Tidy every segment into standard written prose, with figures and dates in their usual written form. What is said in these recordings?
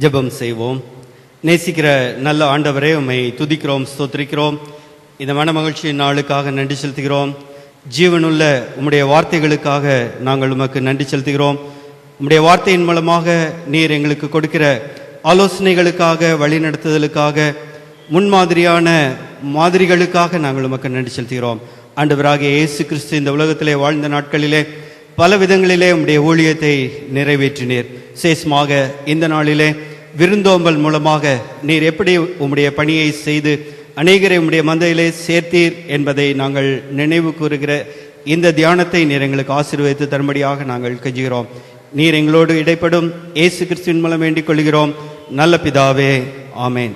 ஜெபம் செய்வோம். நேசிக்கிற நல்ல ஆண்டவரே, உம்மை துதிக்கிறோம், ஸ்தோத்திரிக்கிறோம். இந்த மன மகிழ்ச்சியின் நாளுக்காக நன்றி செலுத்துகிறோம். ஜீவனுள்ள உம்முடைய வார்த்தைகளுக்காக நாங்கள் உமக்கு நன்றி செலுத்துகிறோம். உம்முடைய வார்த்தையின் மூலமாக நீர் எங்களுக்கு கொடுக்கிற ஆலோசனைகளுக்காக, வழிநடத்துதலுக்காக, முன்மாதிரியான மாதிரிகளுக்காக நாங்கள் உமக்கு நன்றி செலுத்துகிறோம். ஆண்டவராகிய இயேசு கிறிஸ்து இந்த உலகத்திலே வாழ்ந்த நாட்களிலே பல விதங்களிலே உம்முடைய ஊழியத்தை நிறைவேற்றினீர். விசேஷமாக இந்த நாளிலே விருந்தோம்பல் மூலமாக நீர் எப்படி உம்முடைய பணியை செய்து அநேகரை உம்முடைய மந்தையிலே சேர்த்தீர் என்பதை நாங்கள் நினைவு கூறுகிற இந்த தியானத்தை நீர் எங்களுக்கு ஆசீர்வதித்து தரும்படியாக நாங்கள் கெஞ்சுகிறோம். நீர் எங்களோடு இடைப்படும் இயேசு கிறிஸ்துவின் மூலம் வேண்டிக் கொள்கிறோம் நல்ல பிதாவே, ஆமேன்.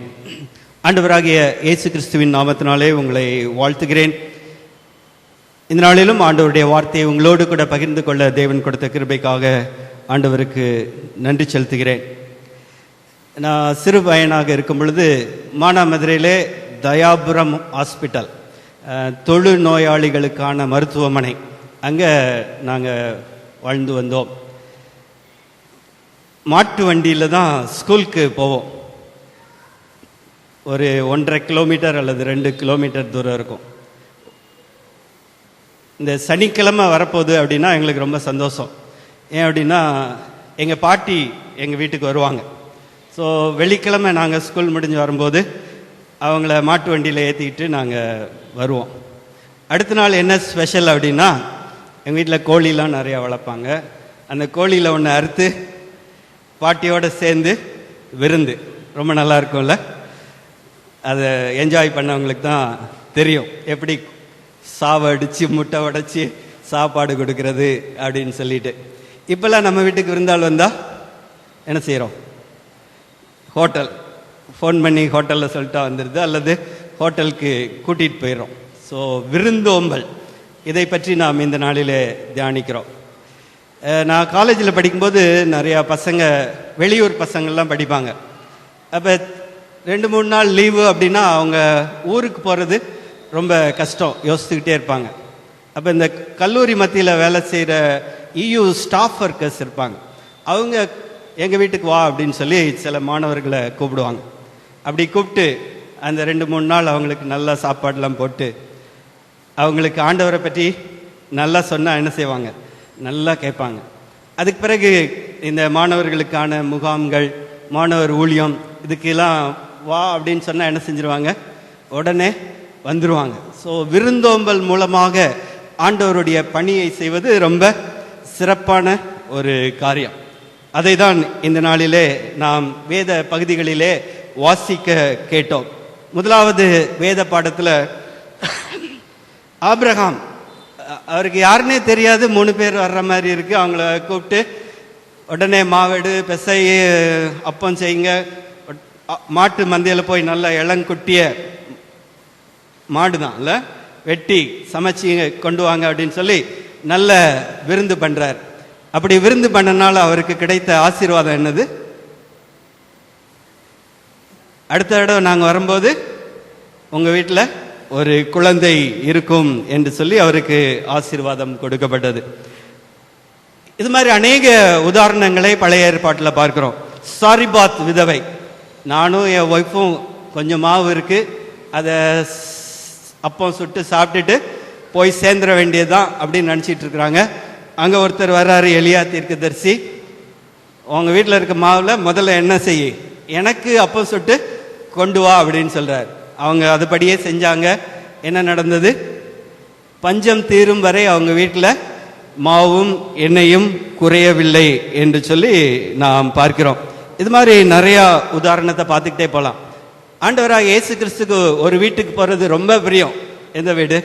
ஆண்டவராகிய இயேசு கிறிஸ்துவின் நாமத்தினாலே உங்களை வாழ்த்துகிறேன். இந்த நாளிலும் ஆண்டவருடைய வார்த்தையை உங்களோடு கூட பகிர்ந்து கொள்ள தேவன் கொடுத்த கிருபைக்காக ஆண்டவருக்கு நன்றி செலுத்துகிறேன். நான் சிறு பையனாக இருக்கும் பொழுது மானாமதுரையிலே தயாபுரம் ஹாஸ்பிட்டல், தொழு நோயாளிகளுக்கான மருத்துவமனை, அங்கே நாங்கள் வாழ்ந்து வந்தோம். மாட்டு வண்டியில் தான் ஸ்கூலுக்கு போவோம். ஒரு 1.5 கிலோமீட்டர் அல்லது 2 கிலோமீட்டர் தூரம் இருக்கும். இந்த சனிக்கிழமை வரப்போகுது அப்படின்னா எங்களுக்கு ரொம்ப சந்தோஷம். ஏன் அப்படின்னா எங்கள் பாட்டி எங்கள் வீட்டுக்கு வருவாங்க. ஸோ வெள்ளிக்கிழமை நாங்கள் ஸ்கூல் முடிஞ்சு வரும்போது அவங்கள மாட்டு வண்டியில் ஏற்றிக்கிட்டு நாங்கள் வருவோம். அடுத்த நாள் என்ன ஸ்பெஷல் அப்படின்னா, எங்கள் வீட்டில் கோழிலாம் நிறையா வளர்ப்பாங்க. அந்த கோழியில் ஒன்று அறுத்து பாட்டியோடு சேர்ந்து விருந்து, ரொம்ப நல்லா இருக்கும்ல. அதை என்ஜாய் பண்ணவங்களுக்கு தான் தெரியும் எப்படி சாவை அடித்து முட்டை உடைச்சி சாப்பாடு கொடுக்கறது அப்படின்னு சொல்லிட்டு. இப்போல்லாம் நம்ம வீட்டுக்கு விருந்தாள் வந்தால் என்ன செய்கிறோம்? ஹோட்டல் ஃபோன் பண்ணி ஹோட்டலில் சொல்லிட்டா வந்துடுது, அல்லது ஹோட்டலுக்கு கூட்டிகிட்டு போயிடுறோம். ஸோ விருந்தோம்பல், இதை பற்றி நாம் இந்த நாளிலே தியானிக்கிறோம். நான் காலேஜில் படிக்கும்போது நிறையா பசங்க, வெளியூர் பசங்கள்லாம் படிப்பாங்க. அப்போ 2-3 நாள் லீவு அப்படின்னா அவங்க ஊருக்கு போகிறது ரொம்ப கஷ்டம், யோசிச்சுக்கிட்டே இருப்பாங்க. அப்போ இந்த கல்லூரி மத்தியில் வேலை செய்கிற EU ஸ்டாஃப் ஒர்க்கர்ஸ் இருப்பாங்க. அவங்க எங்கள் வீட்டுக்கு வா அப்படின்னு சொல்லி சில மாணவர்களை கூப்பிடுவாங்க. அப்படி கூப்பிட்டு அந்த 2-3 நாள் அவங்களுக்கு நல்லா சாப்பாடெலாம் போட்டு அவங்களுக்கு ஆண்டவரை பற்றி நல்லா சொன்னால் என்ன செய்வாங்க? நல்லா கேட்பாங்க. அதுக்கு பிறகு இந்த மாணவர்களுக்கான முகாம்கள், மாணவர் ஊழியம், இதுக்கெல்லாம் வா அப்படின்னு சொன்னால் என்ன செஞ்சிருவாங்க? உடனே வந்துடுவாங்க. ஸோ விருந்தோம்பல் மூலமாக ஆண்டவருடைய பணியை செய்வது ரொம்ப சிறப்பான ஒரு காரியம். அதை தான் இந்த நாளிலே நாம் வேத பகுதிகளிலே வாசிக்க கேட்டோம். முதலாவது வேத பாடத்தில் ஆபிரகாம், அவருக்கு யாருன்னே தெரியாது, 3 பேர் வர்ற மாதிரி இருக்கு. அவங்கள கூப்பிட்டு உடனே மாவெடு, பெசை, அப்பம் செய்யுங்க, மாட்டு மந்தையில் போய் நல்ல இளங்குட்டிய மாடு தான் இல்லை, வெட்டி சமைச்சி கொண்டு வாங்க அப்படின்னு சொல்லி நல்ல விருந்து பண்ணுறார். அப்படி விருந்து பண்ணனால அவருக்கு கிடைத்த ஆசீர்வாதம் என்னது? அடுத்த தடவை நாங்கள் வரும்போது உங்கள் வீட்டில் ஒரு குழந்தை இருக்கும் என்று சொல்லி அவருக்கு ஆசீர்வாதம் கொடுக்கப்பட்டது. இது மாதிரி அநேக உதாரணங்களை பழைய ஏற்பாட்டில் பார்க்கிறோம். சாரிபாத் விதவை, நானும் என் ஒய்ஃபும் கொஞ்சம் மாவு இருக்குது, அதை அப்பம் சுட்டு சாப்பிட்டுட்டு போய் சேர்ந்துட வேண்டியதுதான் அப்படின்னு நினச்சிட்டு இருக்கிறாங்க. அங்கே ஒருத்தர் வர்றாரு, எலியா தீர்க்கதரிசி, உங்கள் வீட்டில் இருக்க மாவில் முதல்ல என்ன செய்ய, எனக்கு அப்பம் சுட்டு கொண்டு வா அப்படின்னு சொல்கிறார். அவங்க அதுபடியே செஞ்சாங்க. என்ன நடந்தது? பஞ்சம் தீரும் வரை அவங்க வீட்டில் மாவும் எண்ணெயும் குறையவில்லை என்று சொல்லி நாம் பார்க்கிறோம். இது மாதிரி நிறையா உதாரணத்தை பார்த்துக்கிட்டே போகலாம். ஆண்டவராக இயேசு கிறிஸ்துக்கு ஒரு வீட்டுக்கு போகிறது ரொம்ப பிரியம். எந்த வீடு?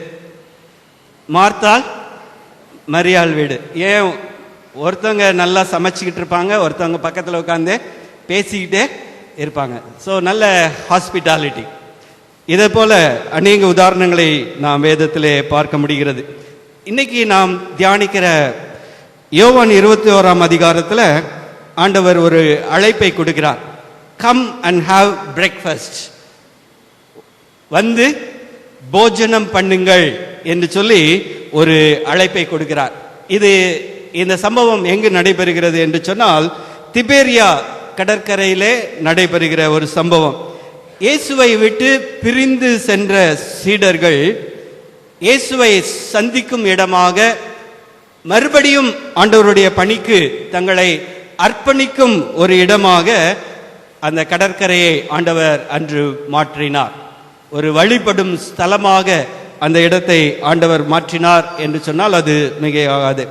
மார்த்தாள் மரியாள் வீடு. ஏன்? ஒருத்தவங்க நல்லா சமைச்சிக்கிட்டு இருப்பாங்க, ஒருத்தவங்க பக்கத்தில் உட்காந்து பேசிக்கிட்டே இருப்பாங்க. ஸோ நல்ல ஹாஸ்பிட்டாலிட்டி. இதே போல அநேக உதாரணங்களை நாம் வேதத்திலே பார்க்க முடிகிறது. இன்னைக்கு நாம் தியானிக்கிற யோவான் 21ஆம் அதிகாரத்தில் ஆண்டவர் ஒரு அழைப்பை கொடுக்கிறார். கம் அண்ட் ஹாவ் பிரேக்ஃபாஸ்ட், வந்து போஜனம் பண்ணுங்கள் என்று சொல்லி ஒரு அழைப்பை கொடுக்கிறார். இந்த சம்பவம் எங்கு நடைபெறுகிறது என்று சொன்னால், திபேரியா கடற்கரையிலே நடைபெறுகிற ஒரு சம்பவம். இயேசுவை விட்டு பிரிந்து சென்ற சீடர்கள் இயேசுவை சந்திக்கும் இடமாக, மறுபடியும் ஆண்டவருடைய பணிக்கு தங்களை அர்ப்பணிக்கும் ஒரு இடமாக அந்த கடற்கரையை ஆண்டவர் அன்று மாற்றினார். ஒரு வழிபடும் ஸ்தலமாக அந்த இடத்தை ஆண்டவர் மாற்றினார் என்று சொன்னால் அது மிகையாகாது.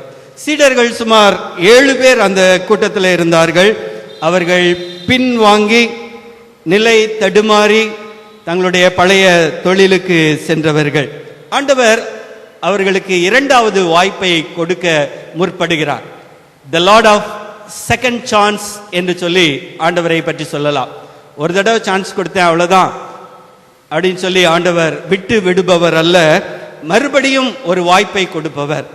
சீடர்கள் சுமார் 7 பேர் அந்த கூட்டத்தில் இருந்தார்கள். அவர்கள் பின்வாங்கி நிலை தடுமாறி தங்களுடைய பழைய தொழிலுக்கு சென்றவர்கள். ஆண்டவர் அவர்களுக்கு 2வது வாய்ப்பை கொடுக்க முற்படுகிறார். த லார்ட் ஆஃப் செகண்ட் சான்ஸ் என்று சொல்லி ஆண்டவரை பற்றி சொல்லலாம். ஒரு தடவை சான்ஸ் கொடுத்தேன் அவ்வளவுதான் அப்படின்னு சொல்லி ஆண்டவர் விட்டு விடுபவர் அல்ல, மறுபடியும் ஒரு வாய்ப்பை கொடுப்பவர்.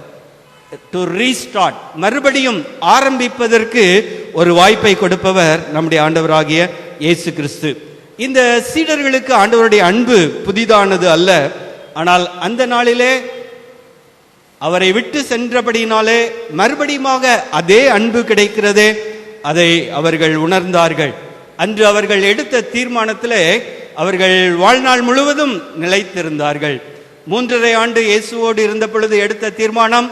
டு ரீஸ்டார்ட், மறுபடியும் ஆரம்பிப்பதற்கு ஒரு வாய்ப்பை கொடுப்பவர் நம்முடைய ஆண்டவராகிய இயேசு கிறிஸ்து. இந்த சீடர்களுக்கு ஆண்டவருடைய அன்பு புதிதானது அல்ல. ஆனால் அந்த நாளிலே அவரை விட்டு சென்றபடினாலே மறுபடியுமாக அதே அன்பு கிடைக்கிறதே, அதை அவர்கள் உணர்ந்தார்கள். அன்று அவர்கள் எடுத்த தீர்மானத்திலே அவர்கள் வாழ்நாள் முழுவதும் நிலைத்திருந்தார்கள். 3½ ஆண்டு இயேசுவோடு இருந்த பொழுது எடுத்த தீர்மானம்,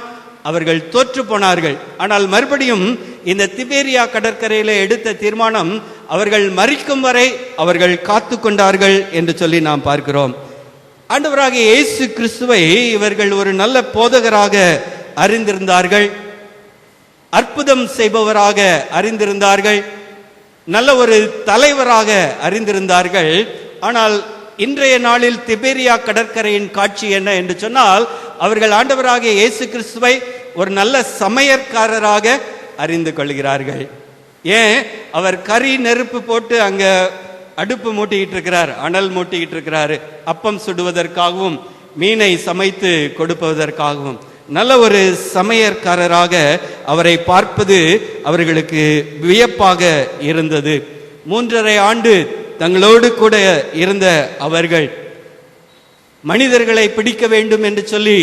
அவர்கள் தோற்று போனார்கள். ஆனால் மறுபடியும் இந்த திபேரியா கடற்கரையில எடுத்த தீர்மானம் அவர்கள் மரிக்கும் வரை அவர்கள் காத்து கொண்டார்கள் என்று சொல்லி நாம் பார்க்கிறோம். ஆண்டவராகிய இயேசு கிறிஸ்துவை இவர்கள் ஒரு நல்ல போதகராக அறிந்திருந்தார்கள், அற்புதம் செய்பவராக அறிந்திருந்தார்கள், நல்ல ஒரு தலைவராக அறிந்திருந்தார்கள். ஆனால் இன்றைய நாளில் திபேரியா கடற்கரையின் காட்சி என்ன என்று சொன்னால், அவர்கள் ஆண்டவராகிய இயேசு கிறிஸ்துவை ஒரு நல்ல சமையற்காரராக அறிந்து கொள்கிறார்கள். ஏன், அவர் கறி நெருப்பு போட்டு அங்க அடுப்பு மூட்டிக்கிட்டு இருக்கிறார், அனல் மூட்டிக்கிட்டு இருக்கிறாரு, அப்பம் சுடுவதற்காகவும் மீனை சமைத்து கொடுப்பதற்காகவும். நல்ல ஒரு சமையற்காரராக அவரை பார்ப்பது அவர்களுக்கு வியப்பாக இருந்தது. 3½ ஆண்டு தங்களோடு கூட இருந்த அவர்கள் மனிதர்களை பிடிக்க வேண்டும் என்று சொல்லி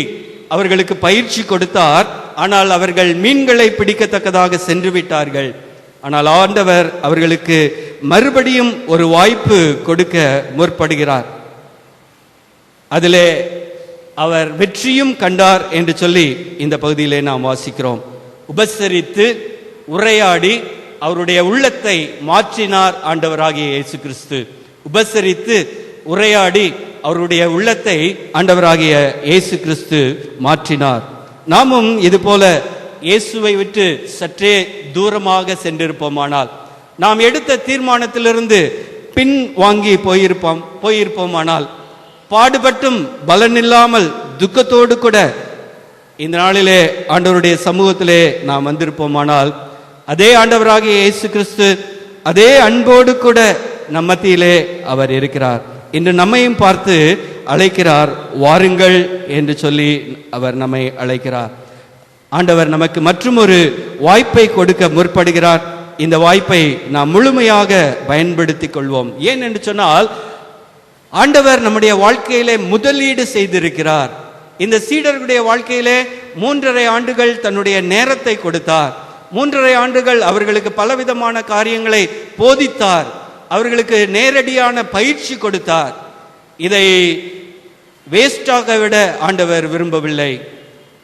அவர்களுக்கு பயிற்சி கொடுத்தார். ஆனால் அவர்கள் மீன்களை பிடிக்கத்தக்கதாக சென்று விட்டார்கள். ஆனால் ஆண்டவர் அவர்களுக்கு மறுபடியும் ஒரு வாய்ப்பு கொடுக்க முற்படுகிறார். அதிலே அவர் வெற்றியும் கண்டார் என்று சொல்லி இந்த பகுதியிலே நாம் வாசிக்கிறோம். உபசரித்து உரையாடி அவருடைய உள்ளத்தை மாற்றினார் ஆண்டவராகிய இயேசு கிறிஸ்து. உபசரித்து உரையாடி அவருடைய உள்ளத்தை ஆண்டவராகிய இயேசு கிறிஸ்து மாற்றினார். நாமும் இது போல இயேசுவை விட்டு சற்றே தூரமாக சென்றிருப்போமானால், நாம் எடுத்த தீர்மானத்திலிருந்து பின் வாங்கி போயிருப்போமானால், பாடுபட்டும் பலனில்லாமல் துக்கத்தோடு கூட இந்த நாளிலே ஆண்டவருடைய சமூகத்திலே நாம் வந்திருப்போமானால், அதே ஆண்டவராகிய இயேசு கிறிஸ்து அதே அன்போடு கூட நம் மத்தியிலே அவர் இருக்கிறார். இன்று நம்மையும் பார்த்து அழைக்கிறார், வாருங்கள் என்று சொல்லி அவர் நம்மை அழைக்கிறார். ஆண்டவர் நமக்கு மற்றும் ஒரு வாய்ப்பை கொடுக்க முற்படுகிறார். இந்த வாய்ப்பை நாம் முழுமையாக பயன்படுத்திக் கொள்வோம். ஏன் என்று சொன்னால், ஆண்டவர் நம்முடைய வாழ்க்கையிலே முதலீடு செய்திருக்கிறார். இந்த சீடர்களுடைய வாழ்க்கையிலே 3½ ஆண்டுகள் தன்னுடைய நேரத்தை கொடுத்தார். 3½ ஆண்டுகள் அவர்களுக்கு பலவிதமான காரியங்களை போதித்தார், அவர்களுக்கு நேரடியான பயிற்சி கொடுத்தார். இதை வேஸ்டாக விட ஆண்டவர் விரும்பவில்லை.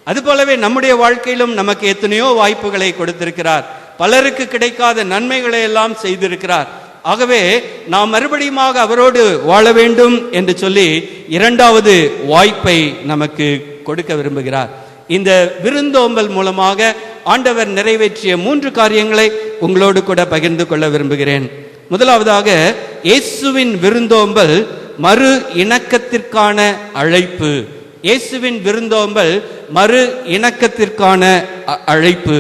அதுபோலவே நம்முடைய வாழ்க்கையிலும் நமக்கு எத்தனையோ வாய்ப்புகளை கொடுத்திருக்கிறார், பலருக்கு கிடைக்காத நன்மைகளை எல்லாம் செய்திருக்கிறார். ஆகவே நாம் மறுபடியும் அவரோடு வாழ வேண்டும் என்று சொல்லி 2வது வாய்ப்பை நமக்கு கொடுக்க விரும்புகிறார். இந்த விருந்தோம்பல் மூலமாக ஆண்டவர் நிறைவேற்றிய 3 காரியங்களை உங்களோடு கூட பகிர்ந்து கொள்ள விரும்புகிறேன். முதலாவதாக, இயேசுவின் விருந்தோம்பல் மறு இணக்கத்திற்கான அழைப்பு. இயேசுவின் விருந்தோம்பல் மறு இணக்கத்திற்கான அழைப்பு.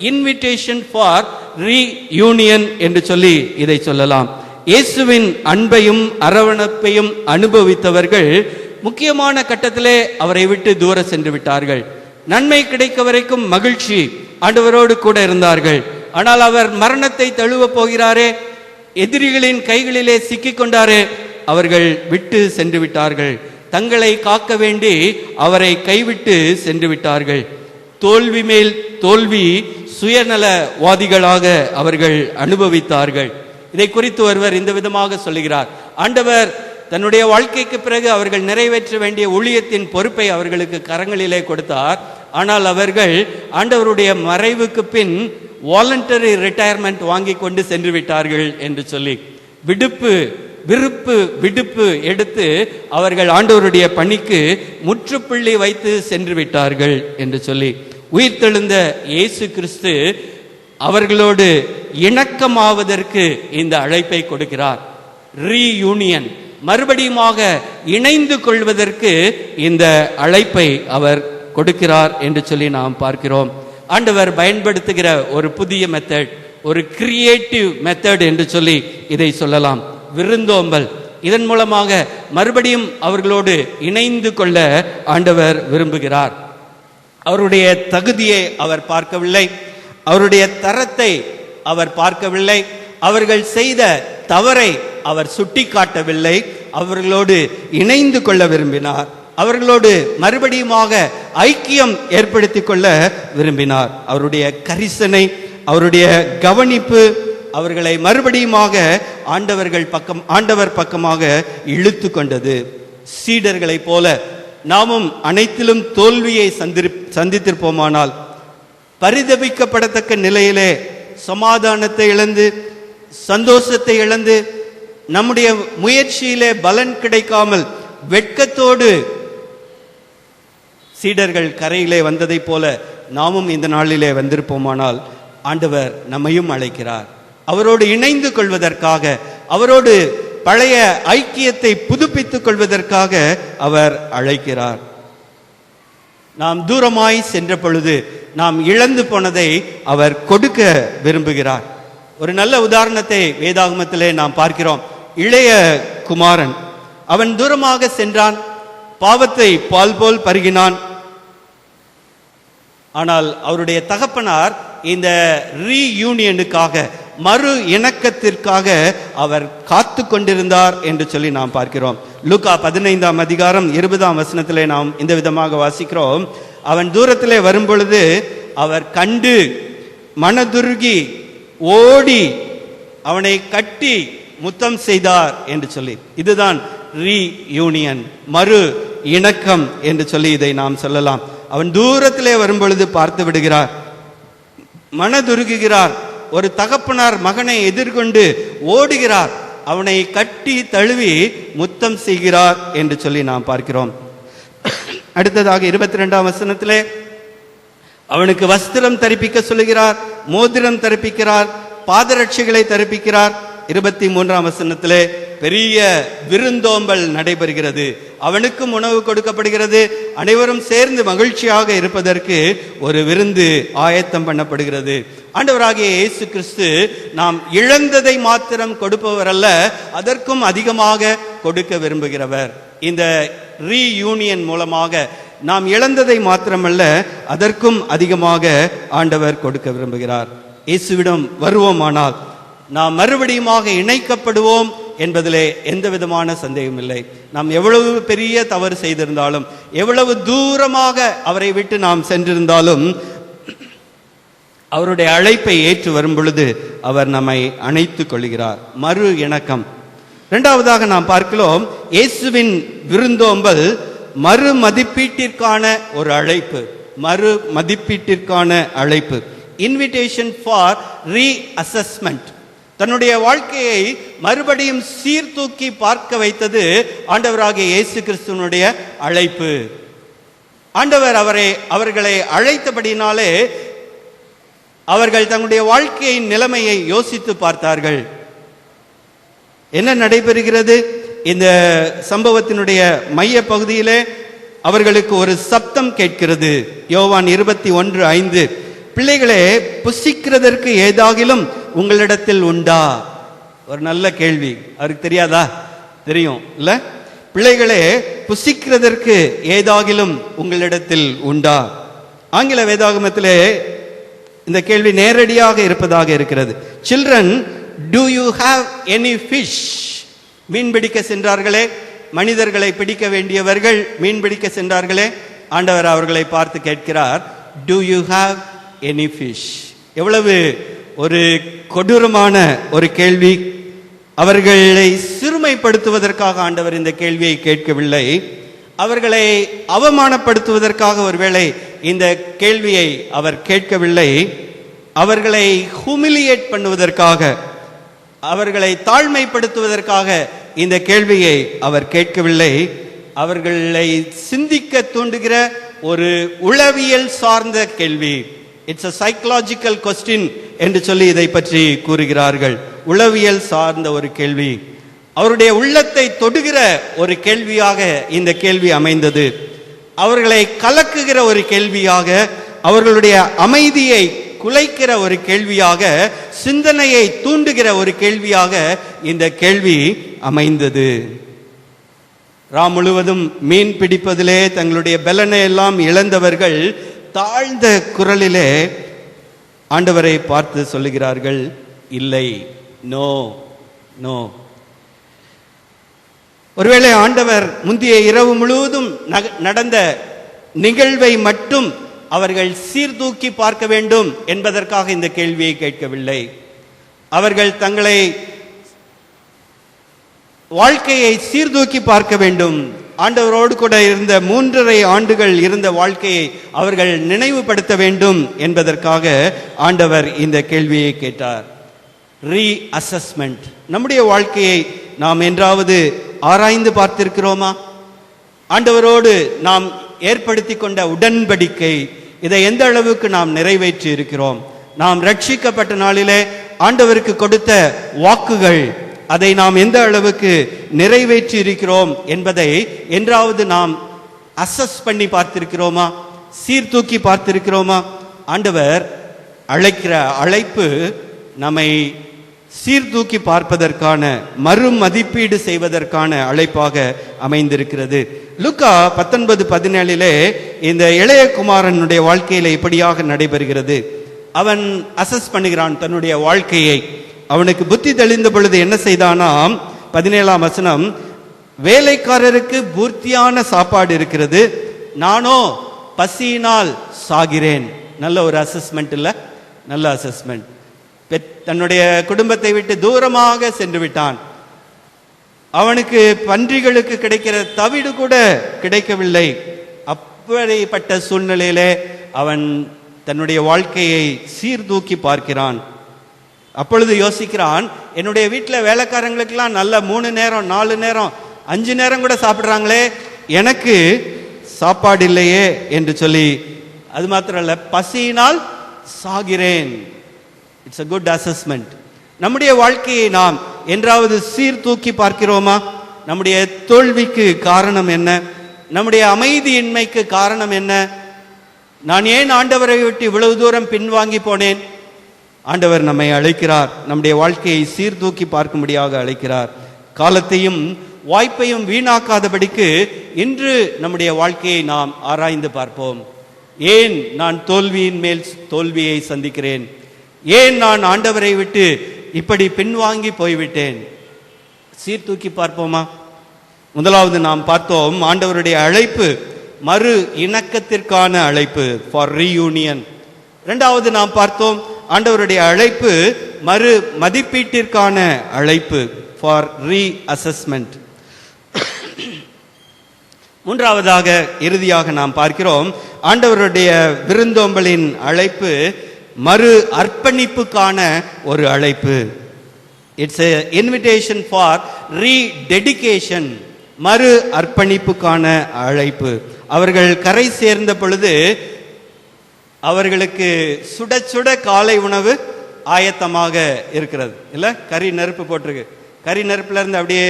இன்விடேஷன் ஃபார் ரீயூனியன் என்று சொல்லி இதை சொல்லலாம். இயேசுவின் அன்பையும் அரவணைப்பையும் அனுபவித்தவர்கள் முக்கியமான கட்டத்திலே அவரை விட்டு தூர சென்று விட்டார்கள். நன்மை கிடைக்க வரைக்கும் மகிழ்ச்சி, ஆண்டவரோடு கூட இருந்தார்கள். ஆனால் அவர் மரணத்தை தழுவ போகிறாரே, எதிரிகளின் கைகளிலே சிக்கிக் கொண்டாரே, அவர்கள் விட்டு சென்று விட்டார்கள். தங்களை காக்க வேண்டி அவரை கைவிட்டு சென்று விட்டார்கள். தோல்வி மேல் தோல்வி சுயநலவாதிகளாக அவர்கள் அனுபவித்தார்கள். இதை குறித்து ஒருவர் இந்த விதமாக சொல்லுகிறார். ஆண்டவர் தன்னுடைய வாழ்க்கைக்கு பிறகு அவர்கள் நிறைவேற்ற வேண்டிய ஊழியத்தின் பொறுப்பை அவர்களுக்கு கரங்களிலே கொடுத்தார். ஆனால் அவர்கள் ஆண்டவருடைய மறைவுக்கு பின் வாலண்டரி ரிட்டையர்மெண்ட் வாங்கி கொண்டு சென்று விட்டார்கள் என்று சொல்லி விடுப்பு எடுத்து அவர்கள் ஆண்டவருடைய பணிக்கு முற்றுப்புள்ளி வைத்து சென்று விட்டார்கள் என்று சொல்லி, உயிர்த்தெழுந்த இயேசு கிறிஸ்து அவர்களோடு இணக்கமாவதற்கு இந்த அழைப்பை கொடுக்கிறார். ரீயூனியன், மறுபடியுமாக இணைந்து கொள்வதற்கு இந்த அழைப்பை அவர் கொடுக்கிறார் என்று சொல்லி நாம் பார்க்கிறோம். ஆண்டவர் பயன்படுத்துகிற ஒரு புதிய மெத்தட், ஒரு கிரியேட்டிவ் மெத்தட் என்று சொல்லி இதை சொல்லலாம். விருந்தோம்பல். இதன் மூலமாக மறுபடியும் அவர்களோடு இணைந்து கொள்ள ஆண்டவர் விரும்புகிறார். அவருடைய தகுதியை அவர் பார்க்கவில்லை, அவருடைய தரத்தை அவர் பார்க்கவில்லை, அவர்கள் செய்த தவறை அவர் சுட்டிக்காட்டவில்லை. அவர்களோடு இணைந்து கொள்ள விரும்பினார். அவர்களோடு மறுபடியுமாக ஐக்கியம் ஏற்படுத்திக் கொள்ள விரும்பினார். அவருடைய கரிசனை, அவருடைய கவனிப்பு அவர்களை மறுபடியுமாக ஆண்டவர் பக்கமாக இழுத்து கொண்டது. சீடர்களைப் போல நாமும் அனைத்திலும் தோல்வியை சந்தித்திருப்போமானால், பரிதபிக்கப்படத்தக்க நிலையிலே சமாதானத்தை இழந்து, சந்தோஷத்தை இழந்து, நம்முடைய முயற்சியிலே பலன் கிடைக்காமல் வெட்கத்தோடு சீடர்கள் கரையிலே வந்ததை போல நாமும் இந்த நாளிலே வந்திருப்போமானால், ஆண்டவர் நம்மையும் அழைக்கிறார். அவரோடு இணைந்து கொள்வதற்காக, அவரோடு பழைய ஐக்கியத்தை புதுப்பித்துக் கொள்வதற்காக அவர் அழைக்கிறார். நாம் தூரமாய் சென்ற பொழுது நாம் இழந்து போனதை அவர் கொடுக்க விரும்புகிறார். ஒரு நல்ல உதாரணத்தை வேதாகமத்திலே நாம் பார்க்கிறோம். இளைய குமாரன், அவன் தூரமாக சென்றான், பாவத்தை பால் போல் பருகினான். ஆனால் அவருடைய தகப்பனார் இந்த ரீயூனியனுக்காக, மறு இணக்கத்திற்காக அவர் காத்து கொண்டிருந்தார் என்று சொல்லி நாம் பார்க்கிறோம். லூக்கா 15ஆம் அதிகாரம் 20ஆம் வசனத்திலே நாம் இந்த விதமாக வாசிக்கிறோம். அவன் தூரத்திலே வரும்பொழுது அவர் கண்டு மனதுருகி ஓடி அவனை கட்டி முத்தம் செய்தார் என்று சொல்லி, இதுதான் ரீயூனியன், மறு இணக்கம் என்று சொல்லி இதை நாம் சொல்லலாம். அவன் தூரத்திலே வரும்பொழுது பார்த்து விடுகிறார், மனதுருகுகிறார். ஒரு தகப்பனார் மகனை எதிர்கொண்டு ஓடுகிறார், அவனை கட்டி தழுவி முத்தம் செய்கிறார் என்று சொல்லி நாம் பார்க்கிறோம். அடுத்ததாக 22ஆம் வசனத்திலே அவனுக்கு வஸ்திரம் தரிப்பிக்க சொல்லுகிறார், மோதிரம் தரிப்பிக்கிறார், பாதரட்சிகளை தரிப்பிக்கிறார். 23ஆம் வசனத்திலே பெரிய விருந்தோம்பல் நடைபெறுகிறது. அவனுக்கும் உணவு கொடுக்கப்படுகிறது. அனைவரும் சேர்ந்து மகிழ்ச்சியாக இருப்பதற்கு ஒரு விருந்து ஆயத்தம் பண்ணப்படுகிறது. ஆண்டவராகிய இயேசு கிறிஸ்து நாம் இழந்ததை மாத்திரம் கொடுப்பவர் அல்ல, அதற்கும் அதிகமாக கொடுக்க விரும்புகிறவர். இந்த ரீயூனியன் மூலமாக நாம் இழந்ததை மாத்திரமல்ல, அதற்கும் அதிகமாக ஆண்டவர் கொடுக்க விரும்புகிறார். இயேசுவிடம் வருவோமானால் நாம் மறுபடியுமாக இணைக்கப்படுவோம் என்பதிலே எந்த விதமான சந்தேகம் இல்லை. நாம் எவ்வளவு பெரிய தவறு செய்திருந்தாலும், எவ்வளவு தூரமாக அவரை விட்டு நாம் சென்றிருந்தாலும், அவருடைய அழைப்பை ஏற்று வரும் பொழுது அவர் நம்மை அணைத்துக் கொள்கிறார். மறு இணக்கம். இரண்டாவதாக நாம் பார்க்கிறோம், இயேசுவின் விருந்தோம்பல் மறு மதிப்பீட்டிற்கான ஒரு அழைப்பு. மறு மதிப்பீட்டிற்கான அழைப்பு, இன்விடேஷன் ஃபார் ரீஅசஸ்மெண்ட். தன்னுடைய வாழ்க்கையை மறுபடியும் சீர்தூக்கி பார்க்க வைத்தது ஆண்டவராகிய இயேசு கிறிஸ்துவனுடைய அழைப்பு. ஆண்டவர் அவர்களை அழைத்தபடினாலே அவர்கள் தங்களுடைய வாழ்க்கையின் நிலைமையை யோசித்து பார்த்தார்கள். என்ன நடைபெறுகிறது? இந்த சம்பவத்தினுடைய மைய பகுதியிலே அவர்களுக்கு ஒரு சப்தம் கேட்கிறது. யோவான் 21:5, பிள்ளைகளே, புசிக்கிறதற்கு ஏதாகிலும் உங்களிடத்தில் உண்டா? ஒரு நல்ல கேள்வி. அவருக்கு தெரியாதா? தெரியும் இல்ல? பிள்ளைகளே, புசிக்கிறதற்கு ஏதாகிலும் உங்களிடத்தில் உண்டா? ஆங்கில வேதாகமத்திலே இந்த கேள்வி நேரடியாக இருப்பதாக இருக்கிறது. Children, do you have any fish? மீன் பிடிக்க சென்றார்களே, மனிதர்களை பிடிக்க வேண்டியவர்கள் மீன் பிடிக்க சென்றார்களே, ஆண்டவர் அவர்களை பார்த்து கேட்கிறார், do you have any fish? எவ்வளவு ஒரு கொடூரமான ஒரு கேள்வி, அவர்களை சிறுமைப்படுத்துவதற்காக ஆண்டவர் இந்த கேள்வியை கேட்கவில்லை. அவர்களை அவமானப்படுத்துவதற்காக ஒருவேளை இந்த கேள்வியை அவர் கேட்கவில்லை. அவர்களை ஹூமிலியேட் பண்ணுவதற்காக, அவர்களை தாழ்மைப்படுத்துவதற்காக இந்த கேள்வியை அவர் கேட்கவில்லை. அவர்களை சிந்திக்க தூண்டுகிற ஒரு உளவியல் சார்ந்த கேள்வி. இட்ஸ் a psychological question என்று சொல்லி இதை பற்றி கூறுகிறார்கள். உளவியல் சார்ந்த ஒரு கேள்வி, அவருடைய உள்ளத்தை தொடுகிற ஒரு கேள்வியாக இந்த கேள்வி அமைந்தது. அவர்களை கலக்குகிற ஒரு கேள்வியாக, அவர்களுடைய அமைதியை குலைக்கிற ஒரு கேள்வியாக, சிந்தனையை தூண்டுகிற ஒரு கேள்வியாக இந்த கேள்வி அமைந்தது. ராம் முழுவதும் மீன் பிடிப்பதிலே தங்களுடைய பலனை எல்லாம் இழந்தவர்கள் தாழ்ந்த குரலிலே ஆண்டவரை பார்த்து சொல்லுகிறார்கள், இல்லை, நோ நோ. ஒருவேளை ஆண்டவர் முந்தைய இரவு முழுவதும் நடந்த நிகழ்வை மட்டும் அவர்கள் சீர்தூக்கி பார்க்க வேண்டும் என்பதற்காக இந்த கேள்வியை கேட்கவில்லை. அவர்கள் தங்களை வாழ்க்கையை சீர்தூக்கி பார்க்க வேண்டும். ஆண்டவரோடு கூட இருந்த 3.5 ஆண்டுகள் இருந்த வாழ்க்கையை அவர்கள் நினைவுபடுத்த வேண்டும் என்பதற்காக ஆண்டவர் இந்த கேள்வியை கேட்டார். ரீஅசஸ்மெண்ட். நம்முடைய வாழ்க்கையை நாம் என்றாவது ஆராய்ந்து பார்த்திருக்கிறோமா? ஆண்டவரோடு நாம் ஏற்படுத்தி கொண்ட உடன்படிக்கை, இதை எந்த அளவுக்கு நாம் நிறைவேற்றி இருக்கிறோம்? நாம் ரட்சிக்கப்பட்ட நாளிலே ஆண்டவருக்கு கொடுத்த வாக்குகள், அதை நாம் எந்த அளவுக்கு நிறைவேற்றி இருக்கிறோம் என்பதை என்றாவது நாம் அசஸ் பண்ணி பார்த்திருக்கிறோமா? சீர்தூக்கி பார்த்திருக்கிறோமா? ஆண்டவர் அழைக்கிற அழைப்பு நம்மை சீர்தூக்கி பார்ப்பதற்கான, மறுமதிப்பீடு செய்வதற்கான அழைப்பாக அமைந்திருக்கிறது. லூக்கா 19:17 இந்த இளைய குமாரனுடைய வாழ்க்கையில இப்படியாக நடைபெறுகிறது. அவன் அசஸ் பண்ணுகிறான் தன்னுடைய வாழ்க்கையை. அவனுக்கு புத்தி தெளிந்த பொழுது என்ன செய்தானாம்? 17ஆம் வசனம், வேலைக்காரருக்கு பூர்த்தியான சாப்பாடு இருக்கிறது, நானோ பசியினால் சாகிறேன். நல்ல ஒரு அசஸ்மெண்ட் இல்ல? நல்ல அசஸ்மெண்ட். தன்னுடைய குடும்பத்தை விட்டு தூரமாக சென்று விட்டான். அவனுக்கு பன்றிகளுக்கு கிடைக்கிற தவிடு கூட கிடைக்கவில்லை. அப்படிப்பட்ட சூழ்நிலையிலே அவன் தன்னுடைய வாழ்க்கையை சீர்தூக்கி பார்க்கிறான். அப்பொழுது யோசிக்கிறான், என்னுடைய வீட்டில் வேலைக்காரங்களுக்கெல்லாம் நல்ல 3 நேரம் 4 நேரம் 5 நேரம் கூட சாப்பிட்றாங்களே, எனக்கு சாப்பாடு இல்லையே என்று சொல்லி. அது மாத்திரம் அல்ல, பசியினால் சாகிறேன். It's a good assessment. நம்முடைய வாழ்க்கையை நாம் என்றாவது சீர்தூக்கி பார்க்கிறோமா? நம்முடைய தோல்விக்கு காரணம் என்ன? நம்முடைய அமைதியின்மைக்கு காரணம் என்ன? நான் ஏன் ஆண்டவரை விட்டு இவ்வளவு தூரம் பின்வாங்கி போனேன்? ஆண்டவர் நம்மை அழைக்கிறார், நம்முடைய வாழ்க்கையை சீர்தூக்கி பார்க்கும்படியாக அழைக்கிறார். காலத்தையும் வாய்ப்பையும் வீணாக்காதபடிக்கு இன்று நம்முடைய வாழ்க்கையை நாம் ஆராய்ந்து பார்ப்போம். ஏன் நான் தோல்வியின் மேல் தோல்வியை சந்திக்கிறேன்? ஏன் நான் ஆண்டவரை விட்டு இப்படி பின்வாங்கி போய்விட்டேன்? சீர்தூக்கி பார்ப்போமா? முதலாவது நாம் பார்த்தோம், ஆண்டவருடைய அழைப்பு மறு இணக்கத்திற்கான அழைப்பு, ஃபார் ரீயூனியன். இரண்டாவது நாம் பார்த்தோம், ஆண்டவருடைய அழைப்பு மறு மதிப்பீட்டிற்கான அழைப்பு, ஃபார் ரீஅசஸ்மெண்ட். மூன்றாவதாக இறுதியாக நாம் பார்க்கிறோம், ஆண்டவருடைய விருந்தோம்பலின் அழைப்பு மறு அர்ப்பணிப்புக்கான ஒரு அழைப்பு. It's a invitation for rededication, மறு அர்ப்பணிப்புக்கான அழைப்பு. அவர்கள் கரை சேர்ந்த பொழுது அவர்களுக்கு சுட சுட காலை உணவு ஆயத்தமாக இருக்கிறது. இல்ல, கறி நெருப்பு போட்டிருக்கு. கறி நெருப்புல இருந்து அப்படியே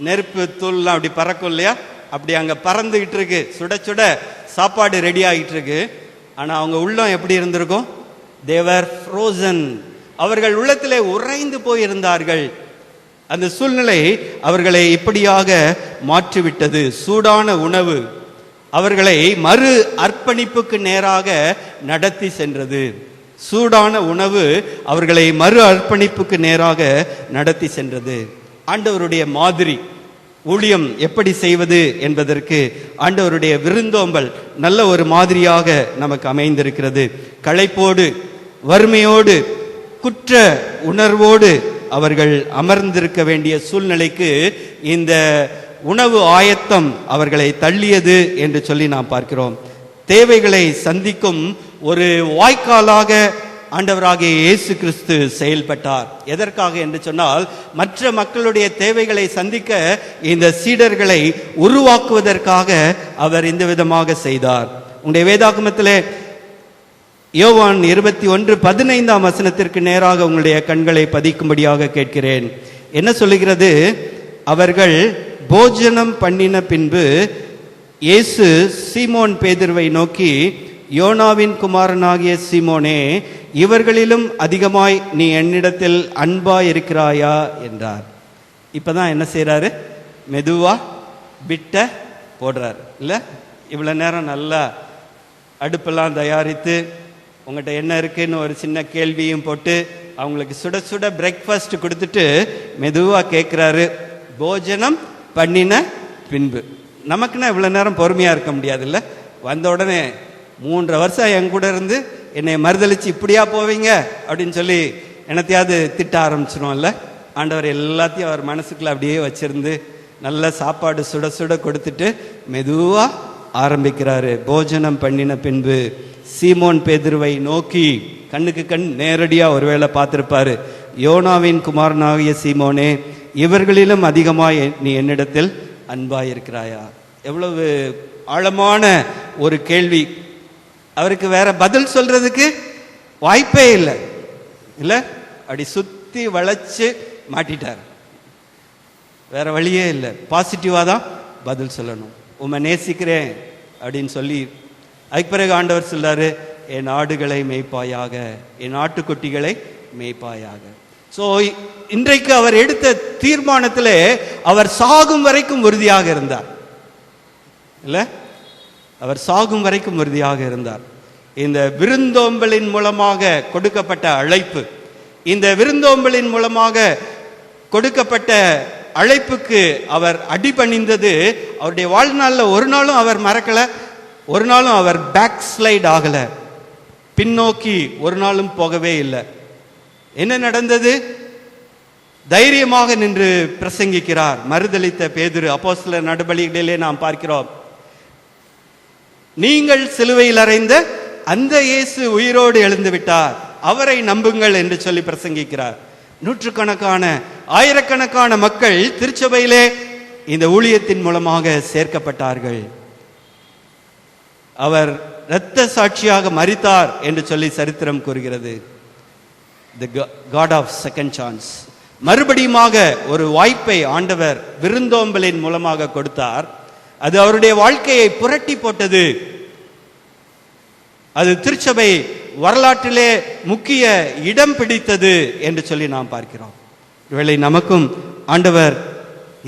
நெருப்பு தூள்லாம் அப்படி பறக்கும் இல்லையா? அப்படி அங்க பறந்துகிட்டு இருக்கு, சுட சுட சாப்பாடு ரெடி ஆகிட்டு இருக்கு. ஆனா அவங்க உள்ளம் எப்படி இருந்திருக்கும்? they were frozen. அவர்கள் உள்ளத்திலே உறைந்து போயிருந்தார்கள். அந்த சூழ்நிலை அவர்களை இப்படியாக மாற்றிவிட்டது. சூடான உணவு அவர்களை மறு அர்ப்பணிப்புக்கு நேராக நடத்தி சென்றது. சூடான உணவு அவர்களை மறு அர்ப்பணிப்புக்கு நேராக நடத்தி சென்றது. ஆண்டவருடைய மாதிரி ஊழியம் எப்படி செய்வது என்பதற்கு ஆண்டவருடைய விருந்தோம்பல் நல்ல ஒரு மாதிரியாக நமக்கு அமைந்திருக்கிறது. களைப்போடு, வறுமையோடு, குற்ற உணர்வோடு அவர்கள் அமர்ந்திருக்க வேண்டிய சூழ்நிலைக்கு இந்த உணவு ஆயத்தம் அவர்களை தள்ளியது என்று சொல்லி நாம் பார்க்கிறோம். தேவைகளை சந்திக்கும் ஒரு வாய்க்காலாக ஆண்டவராகிய இயேசு கிறிஸ்து செயல்பட்டார். எதற்காக என்று சொன்னால், மற்ற மக்களுடைய தேவைகளை சந்திக்க இந்த சீடர்களை உருவாக்குவதற்காக அவர் இந்த விதமாக செய்தார். உங்களுடைய வேதாகமத்திலே யோவான் 21:15 நேராக உங்களுடைய கண்களை பதிக்கும்படியாக கேட்கிறேன். என்ன சொல்லுகிறது? அவர்கள் போஜனம் பண்ணின பின்பு இயேசு சீமோன் பேதுருவை நோக்கி, யோனாவின் குமாரனாகிய சீமோனே, இவர்களிலும் அதிகமாய் நீ என்னிடத்தில் அன்பாய் இருக்கிறாயா என்றார். இப்பதான் என்ன செய்யறாரு? மெதுவா பிட்ட போடுறாரு இல்ல? இவ்வளவு நேரம் நல்லா அடுப்பெல்லாம் தயாரித்து உங்கள்கிட்ட என்ன இருக்குன்னு ஒரு சின்ன கேள்வியும் போட்டு அவங்களுக்கு சுட சுட பிரேக்ஃபாஸ்ட் கொடுத்துட்டு மெதுவா கேட்கிறாரு, போஜனம் பண்ணின பின்பு. நமக்குன்னா இவ்வளவு நேரம் பொறுமையா இருக்க முடியாது இல்ல? வந்த உடனே 3 வருஷம் என் கூட இருந்து என்னை மறுதளிச்சு இப்படியா போவீங்க அப்படின்னு சொல்லி என்னத்தையாவது திட்ட ஆரம்பிச்சிருவோம்ல. ஆண்டவர் எல்லாத்தையும் அவர் மனசுக்குள்ள அப்படியே வச்சிருந்து நல்ல சாப்பாடு சுட சுட கொடுத்துட்டு மெதுவா ஆரம்பிக்கிறாரு. போஜனம் பண்ணின பின்பு சீமோன் பேதுருவை நோக்கி, கண்ணுக்கு கண் நேரடியா ஒருவேளை பார்த்திருப்பாரு, யோனாவின் குமாரனாகிய சீமோனே, இவர்களிலும் அதிகமாய் நீ என்னிடத்தில் அன்பாய் இருக்கிறாயா? எவ்வளவு ஆழமான ஒரு கேள்வி. அவருக்கு வேற பதில் சொல்றதுக்கு வாய்ப்பே இல்லை இல்ல? அப்படி சுத்தி வளைச்சு மாட்டிட்டார். வேற வழியே இல்லை. பாசிட்டிவா தான் பதில் சொல்லணும். உம்மை நேசிக்கிறேன் அப்படின்னு சொல்லி அதுக்கு பிறகு ஆண்டவர் சொல்றாரு, என் ஆடுகளை மேய்ப்பாயாக, என் ஆட்டுக்குட்டிகளை மேய்ப்பாயாக. சோ இன்றைக்கு அவர் எடுத்த தீர்மானத்திலே அவர் சாகும் வரைக்கும் உறுதியாக இருந்தார் இல்ல? அவர் சாகும் வரைக்கும் உறுதியாக இருந்தார். இந்த விருந்தோம்பலின் மூலமாக கொடுக்கப்பட்ட அழைப்பு, இந்த விருந்தோம்பலின் மூலமாக கொடுக்கப்பட்ட அழைப்புக்கு அவர் அடிபணிந்தது அவருடைய வாழ்நாளில் ஒரு நாளும் அவர் மறக்கல, ஒரு நாளும் அவர் பேக் ஸ்லைட் ஆகல, பின்னோக்கி ஒரு நாளும் போகவே இல்லை. என்ன நடந்தது? தைரியமாக நின்று பிரசங்கிக்கிறார். மறுதலித்த பேதுரு, அப்போஸ்தலர் நடபடிகளிலே நாம் பார்க்கிறோம், நீங்கள் சிலுவையில் அறைந்த அந்த இயேசு உயிரோடு எழுந்து விட்டார், அவரை நம்புங்கள் என்று சொல்லி பிரசங்கிக்கிறார். நூற்றுக்கணக்கான ஆயிரக்கணக்கான மக்கள் திருச்சபையிலே இந்த ஊழியத்தின் மூலமாக சேர்க்கப்பட்டார்கள். அவர் இரத்த சாட்சியாக மரித்தார் என்று சொல்லி சரித்திரம் கூறுகிறது. The God of second chance. மறுபடியுமாக ஒரு வாய்ப்பை ஆண்டவர் விருந்தோம்பலின் மூலமாக கொடுத்தார். அது அவருடைய வாழ்க்கையை புரட்டி போட்டது. அது திருச்சபை வரலாற்றிலே முக்கிய இடம் பிடித்தது என்று சொல்லி நாம் பார்க்கிறோம். ஒருவேளை நமக்கும் ஆண்டவர்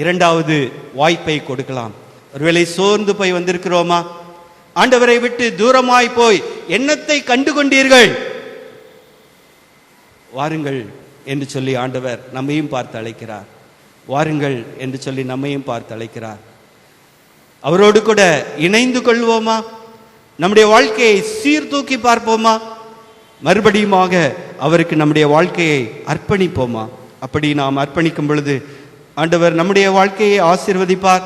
இரண்டாவது வாய்ப்பை கொடுக்கலாம். ஒருவேளை சோர்ந்து போய் வந்திருக்கிறோமா? ஆண்டவரை விட்டு தூரமாய் போய் என்னத்தை கண்டு கொண்டீர்கள்? வாருங்கள் என்று சொல்லி ஆண்டவர் நம்மையும் பார்த்து அழைக்கிறார். வாருங்கள் என்று சொல்லி நம்மையும் பார்த்து அழைக்கிறார். அவரோடு கூட இணைந்து கொள்வோமா? நம்முடைய வாழ்க்கையை சீர்தூக்கி பார்ப்போமா? மறுபடியுமாக அவருக்கு நம்முடைய வாழ்க்கையை அர்ப்பணிப்போமா? அப்படி நாம் அர்ப்பணிக்கும் பொழுது ஆண்டவர் நம்முடைய வாழ்க்கையை ஆசீர்வதிப்பார்.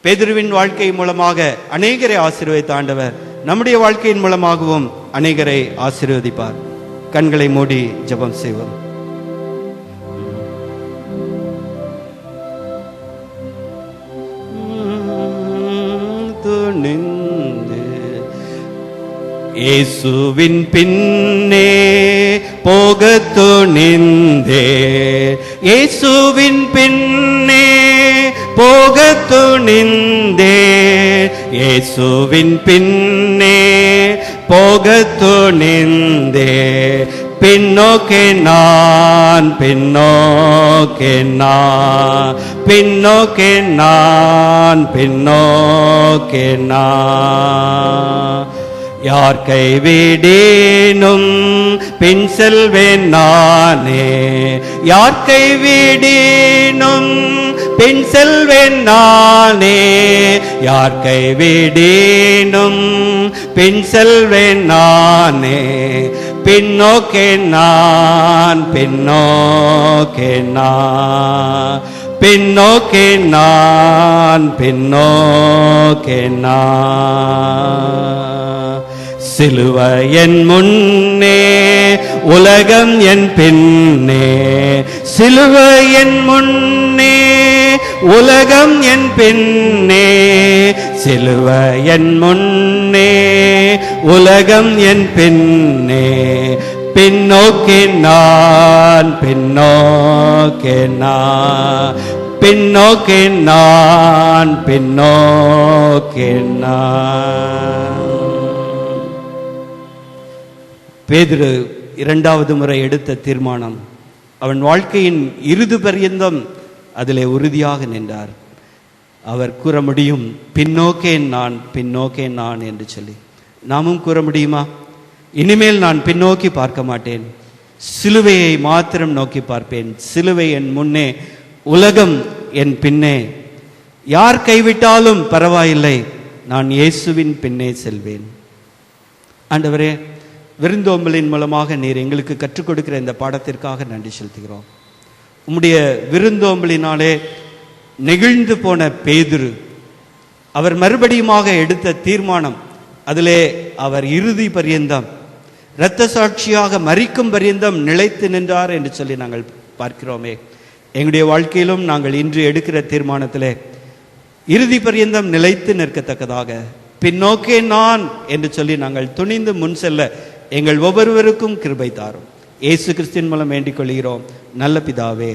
பேதுருவின் வாழ்க்கை மூலமாக அநேகரை ஆசீர்வதித்த ஆண்டவர் நம்முடைய வாழ்க்கையின் மூலமாகவும் அநேகரை ஆசீர்வதிப்பார். கண்களை மூடி ஜெபம் செய்வோம். இயேசுவின் பின்னே போக துணிந்தே, இயேசுவின் பின்னே போக துணிந்தே, இயேசுவின் பின்னே போக துணிந்தே, பின்னோக்கே நான், பின்னோக்கே நான், பின்னோக்கே நான், பின்னோக்கே நான். யார் கைவிடேனும் பின் செல்வேன் நானே, யார் கைவிடேனும் பின் செல்வேன் நானே, யார் கைவிடேனும் பின் செல்வேன் நானே, பின்னோக்கே நான், பின்னோக்கே நான், பின்னோக்கே நான், பின்னோக்கே நான். சிலுவை என் முன்னே, உலகம் என் பின்னே. சிலுவை என் முன்னே, உலகம் என் பின்னே. சிலுவை என் முன்னே, உலகம் என் பின்னே. பின்னோக்கே நான், பின்னோக்கே நான், பின்னோக்கே நான், பின்னோக்கே நான். பேதுரு இரண்டாவது முறை எடுத்த தீர்மானம், அவன் வாழ்க்கையின் இறுதி பரியந்தம் அதிலே உறுதியாக நின்றார். அவர் கூற முடியும், பின்னோக்கே நான், பின்னோக்கே நான் என்று சொல்லி. நாமும் கூற முடியுமா? இனிமேல் நான் பின்னோக்கி பார்க்க மாட்டேன், சிலுவையை மாத்திரம் நோக்கி பார்ப்பேன். சிலுவை என் முன்னே, உலகம் என் பின்னே. யார் கைவிட்டாலும் பரவாயில்லை, நான் இயேசுவின் பின்னே செல்வேன். ஆண்டவரே, விருந்தோம்பலின் மூலமாக நீர் எங்களுக்கு கற்றுக் கொடுக்கிற இந்த பாடத்திற்காக நன்றி செலுத்துகிறோம். உம்முடைய விருந்தோம்பலினாலே நெகிழ்ந்து போன பேதுரு, அவர் மறுபடியுமாக எடுத்த தீர்மானம், அதிலே அவர் இறுதி பரியந்தம், இரத்த சாட்சியாக மரிக்கும் பரியந்தம் நிலைத்து நின்றார் என்று சொல்லி நாங்கள் பார்க்கிறோமே. எங்களுடைய வாழ்க்கையிலும் நாங்கள் இன்று எடுக்கிற தீர்மானத்திலே இறுதி பரியந்தம் நிலைத்து நிற்கத்தக்கதாக, பின்னோக்கே நான் என்று சொல்லி நாங்கள் துணிந்து முன் செல்ல எங்கள் ஒவ்வொருவருக்கும் கிருபை தாரும். இயேசு கிறிஸ்துவின் மூலம் வேண்டிக் கொள்கிறோம் நல்ல பிதாவே.